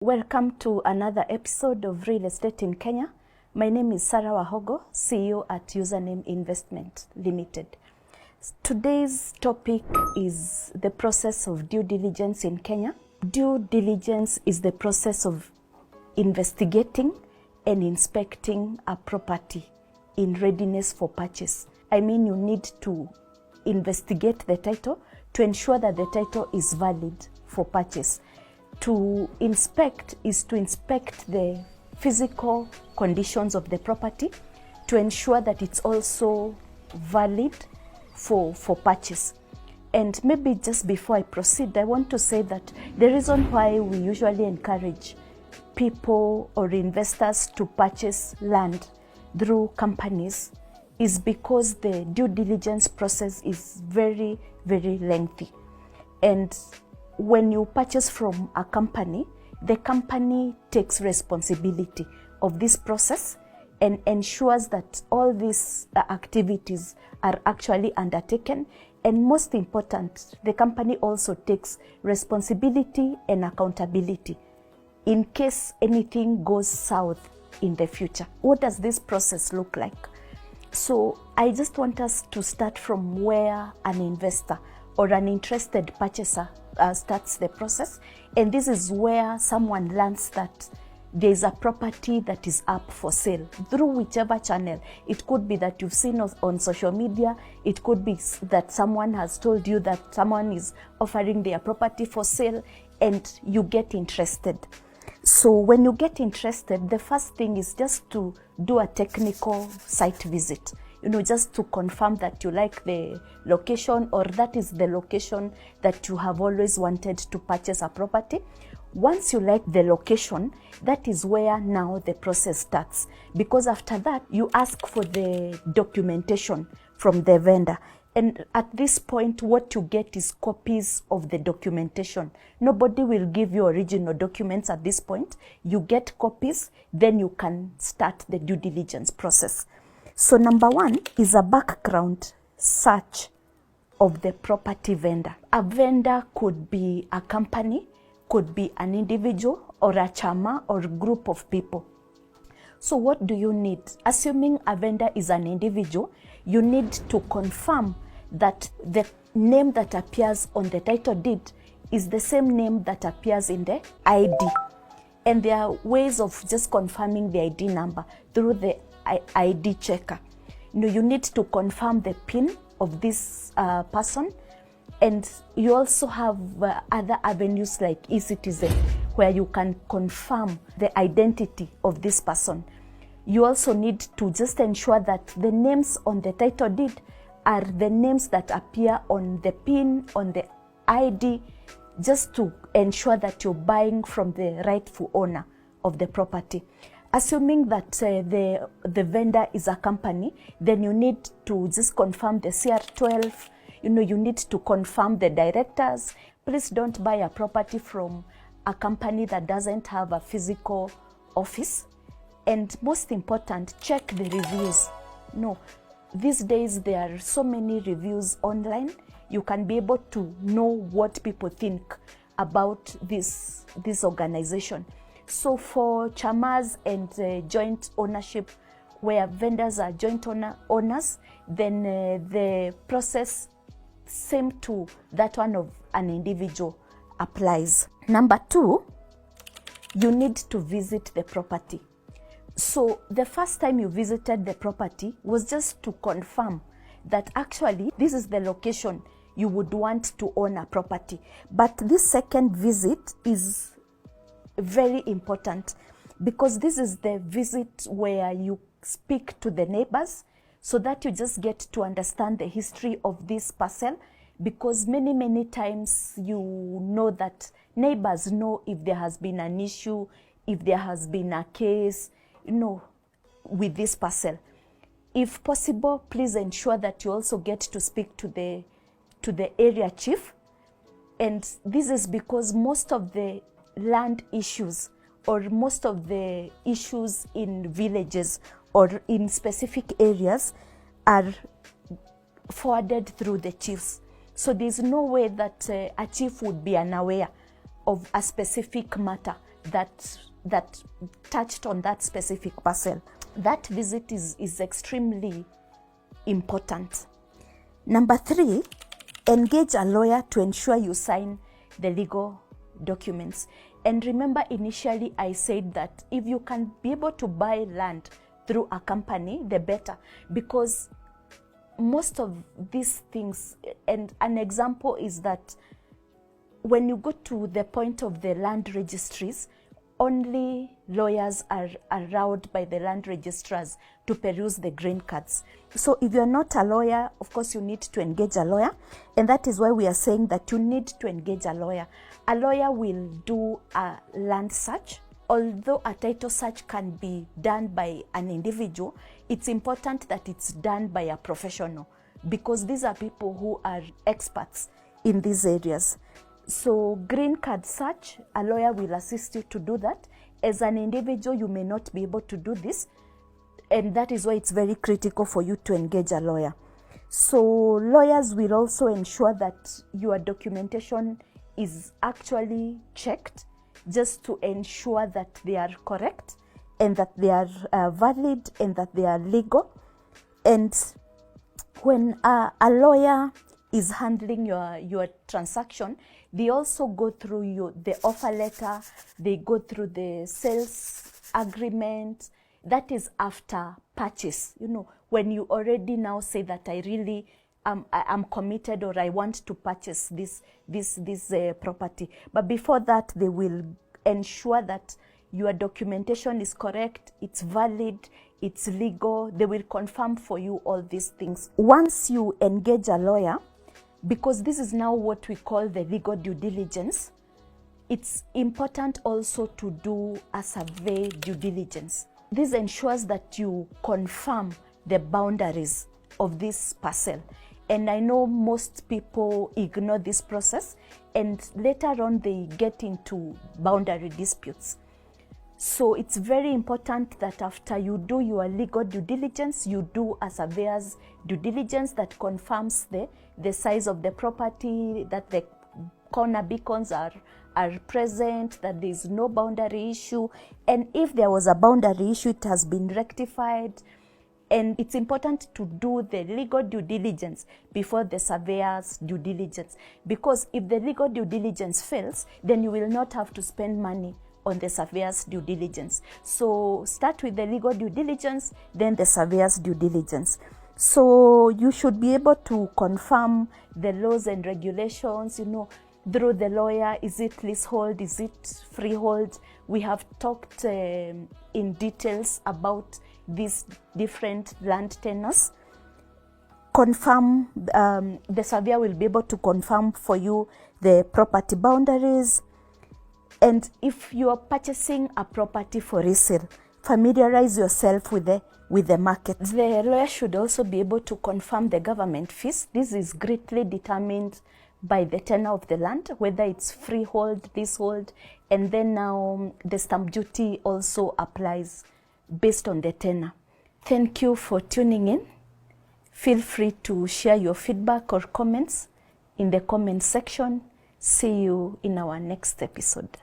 Welcome to another episode of Real Estate in Kenya. My name is Sarah Wahogo, CEO at Username Investment Limited. Today's topic is the process of due diligence in Kenya. Due diligence is the process of investigating and inspecting a property in readiness for purchase. I mean, you need to investigate the title to ensure that the title is valid for purchase. To inspect is to inspect the physical conditions of the property to ensure that it's also valid for purchase. And maybe just before I proceed, I want to say that the reason why we usually encourage people or investors to purchase land through companies is because the due diligence process is very, very lengthy. And when you purchase from a company, the company takes responsibility of this process and ensures that all these activities are actually undertaken. And most important, the company also takes responsibility and accountability in case anything goes south in the future. What does this process look like? So I just want us to start from where an investor or an interested purchaser starts the process. And this is where someone learns that there is a property that is up for sale through whichever channel. It could be that you've seen us on social media. It could be that someone has told you that someone is offering their property for sale and you get interested. So when you get interested, the first thing is just to do a technical site visit. Just to confirm that you like the location or that is the location that you have always wanted to purchase a property. Once you like the location, that is where now the process starts. Because after that, you ask for the documentation from the vendor. And at this point, what you get is copies of the documentation. Nobody will give you original documents at this point. You get copies, then you can start the due diligence process. So number one is a background search of the property vendor. A vendor could be a company, could be an individual or a chama or group of people. So what do you need? Assuming a vendor is an individual, you need to confirm that the name that appears on the title deed is the same name that appears in the ID. And there are ways of just confirming the ID number through the ID checker. You need to confirm the PIN of this person, and you also have other avenues like eCitizen where you can confirm the identity of this person. You also need to just ensure that the names on the title deed are the names that appear on the PIN, on the ID, just to ensure that you're buying from the rightful owner of the property. Assuming that the vendor is a company, then you need to just confirm the CR12. You need to confirm the directors. Please don't buy a property from a company that doesn't have a physical office. And most important, check the reviews. These days there are so many reviews online. You can be able to know what people think about this organization. So for chamas and joint ownership, where vendors are joint owners, then the process same to that one of an individual applies. Number two, you need to visit the property. So the first time you visited the property was just to confirm that actually this is the location you would want to own a property. But this second visit is very important because this is the visit where you speak to the neighbors so that you just get to understand the history of this parcel, because many times you know that neighbors know if there has been an issue, if there has been a case, with this parcel. If possible, please ensure that you also get to speak to the area chief. And this is because most of the land issues or most of the issues in villages or in specific areas are forwarded through the chiefs. So there's no way that a chief would be unaware of a specific matter that touched on that specific parcel. That visit is extremely important. Number 3, engage a lawyer to ensure you sign the legal documents. And remember, initially I said that if you can be able to buy land through a company, the better, because most of these things, and an example is that when you go to the point of the land registries, only lawyers are allowed by the land registrars to peruse the green cards. So if you're not a lawyer, of course you need to engage a lawyer, and that is why we are saying that you need to engage a lawyer. A lawyer will do a land search. Although a title search can be done by an individual, it's important that it's done by a professional, because these are people who are experts in these areas. So green card search, a lawyer will assist you to do that. As an individual, you may not be able to do this, and that is why it's very critical for you to engage a lawyer. So lawyers will also ensure that your documentation is actually checked, just to ensure that they are correct and that they are valid and that they are legal. And when a lawyer is handling your transaction, they also go through the offer letter, they go through the sales agreement. That is after purchase. You know, when you already now say that I really I'm committed, or I want to purchase this property. But before that, they will ensure that your documentation is correct, it's valid, it's legal. They will confirm for you all these things. Once you engage a lawyer, because this is now what we call the legal due diligence, it's important also to do a survey due diligence. This ensures that you confirm the boundaries of this parcel. And I know most people ignore this process, and later on they get into boundary disputes. So it's very important that after you do your legal due diligence, you do a surveyor's due diligence that confirms the size of the property, that the corner beacons are present, that there is no boundary issue, and if there was a boundary issue, it has been rectified. And it's important to do the legal due diligence before the surveyor's due diligence, because if the legal due diligence fails, then you will not have to spend money on the surveyor's due diligence. So start with the legal due diligence, then the surveyor's due diligence. So you should be able to confirm the laws and regulations, you know, through the lawyer. Is it leasehold? Is it freehold? We have talked in details about these different land tenures. Confirm, the surveyor will be able to confirm for you the property boundaries. And if you are purchasing a property for resale, familiarize yourself with the market. The lawyer should also be able to confirm the government fees. This is greatly determined by the tenure of the land, whether it's freehold, leasehold, and then now the stamp duty also applies based on the tenure. Thank you for tuning in. Feel free to share your feedback or comments in the comment section. See you in our next episode.